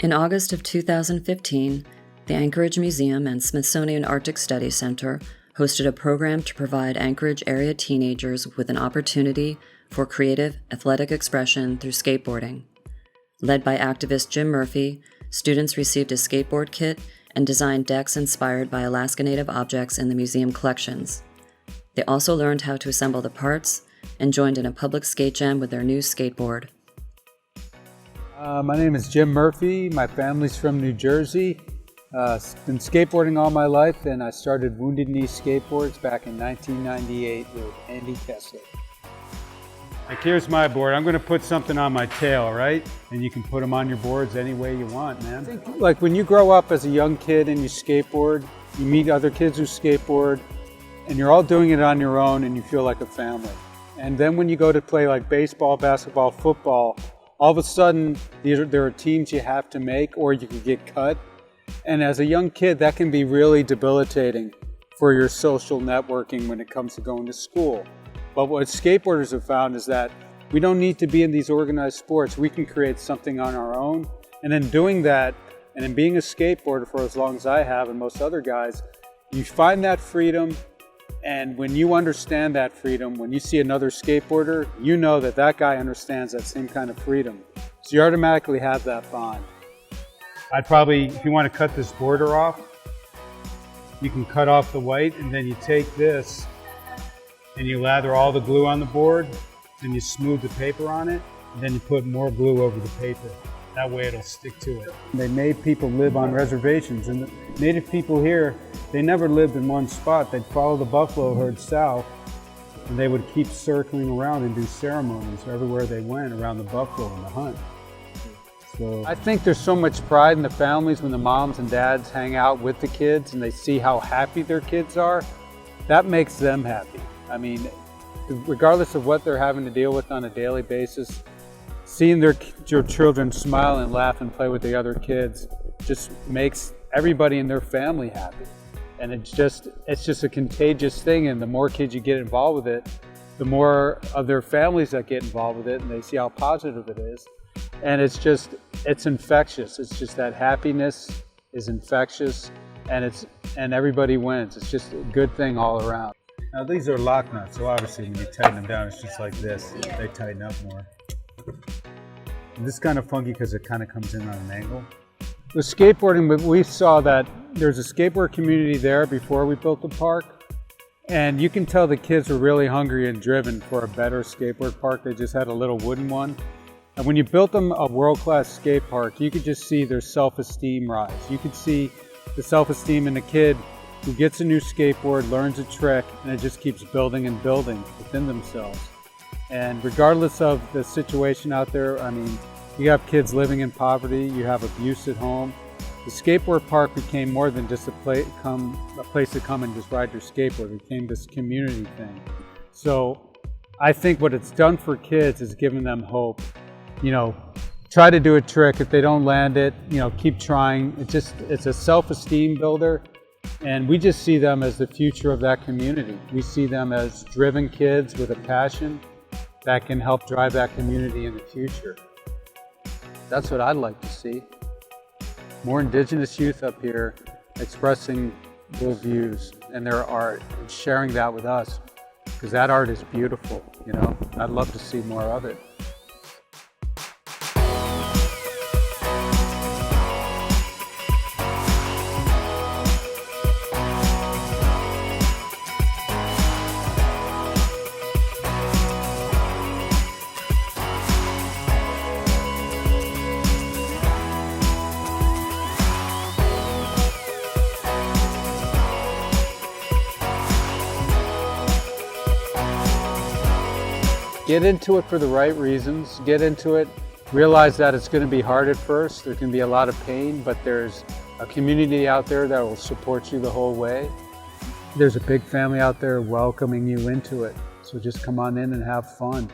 In August of 2015, the Anchorage Museum and Smithsonian Arctic Studies Center hosted a program to provide Anchorage-area teenagers with an opportunity for creative, athletic expression through skateboarding. Led by activist Jim Murphy, students received a skateboard kit and designed decks inspired by Alaska Native objects in the museum collections. They also learned how to assemble the parts and joined in a public skate jam with their new skateboard. My name is Jim Murphy. My family's from New Jersey. Been skateboarding all my life, and I started Wounded Knee Skateboards back in 1998 with Andy Kessler. Like, here's my board. I'm going to put something on my tail, right? And you can put them on your boards any way you want, man. I think, like, when you grow up as a young kid and you skateboard, you meet other kids who skateboard, and you're all doing it on your own, and you feel like a family. And then when you go to play like baseball, basketball, football, all of a sudden there are teams you have to make, or you can get cut. And as a young kid, that can be really debilitating for your social networking when it comes to going to school. But what skateboarders have found is that we don't need to be in these organized sports. We can create something on our own. And in doing that, and in being a skateboarder for as long as I have and most other guys, you find that freedom. And when you understand that freedom, when you see another skateboarder, you know that that guy understands that same kind of freedom. So you automatically have that bond. I'd probably, if you want to cut this border off, you can cut off the white, and then you take this and you lather all the glue on the board, and you smooth the paper on it, and then you put more glue over the paper. That way it'll stick to it. They made people live on reservations, and the native people here, they never lived in one spot. They'd follow the buffalo herd south, and they would keep circling around and do ceremonies everywhere they went around the buffalo and the hunt. So I think there's so much pride in the families when the moms and dads hang out with the kids and they see how happy their kids are. That makes them happy. I mean, regardless of what they're having to deal with on a daily basis, seeing your children smile and laugh and play with the other kids just makes everybody in their family happy. And it's just a contagious thing, and the more kids you get involved with it, the more of their families that get involved with it, and they see how positive it is. And it's infectious. It's just that happiness is infectious, and everybody wins. It's just a good thing all around. Now these are lock nuts, so obviously when you tighten them down, it's just like this. They tighten up more. And this is kind of funky because it kind of comes in on an angle. With skateboarding, we saw that there's a skateboard community there before we built the park. And you can tell the kids were really hungry and driven for a better skateboard park. They just had a little wooden one. And when you built them a world-class skate park, you could just see their self-esteem rise. You could see the self-esteem in a kid who gets a new skateboard, learns a trick, and it just keeps building and building within themselves. And regardless of the situation out there, I mean, you have kids living in poverty, you have abuse at home. The skateboard park became more than just a place to come and just ride your skateboard. It became this community thing. So I think what it's done for kids is giving them hope. You know, try to do a trick. If they don't land it, you know, keep trying. It's a self-esteem builder. And we just see them as the future of that community. We see them as driven kids with a passion that can help drive that community in the future. That's what I'd like to see. More Indigenous youth up here expressing their views and their art and sharing that with us, because that art is beautiful, you know. I'd love to see more of it. Get into it for the right reasons. Get into it, realize that it's going to be hard at first. There can be a lot of pain, but there's a community out there that will support you the whole way. There's a big family out there welcoming you into it. So just come on in and have fun.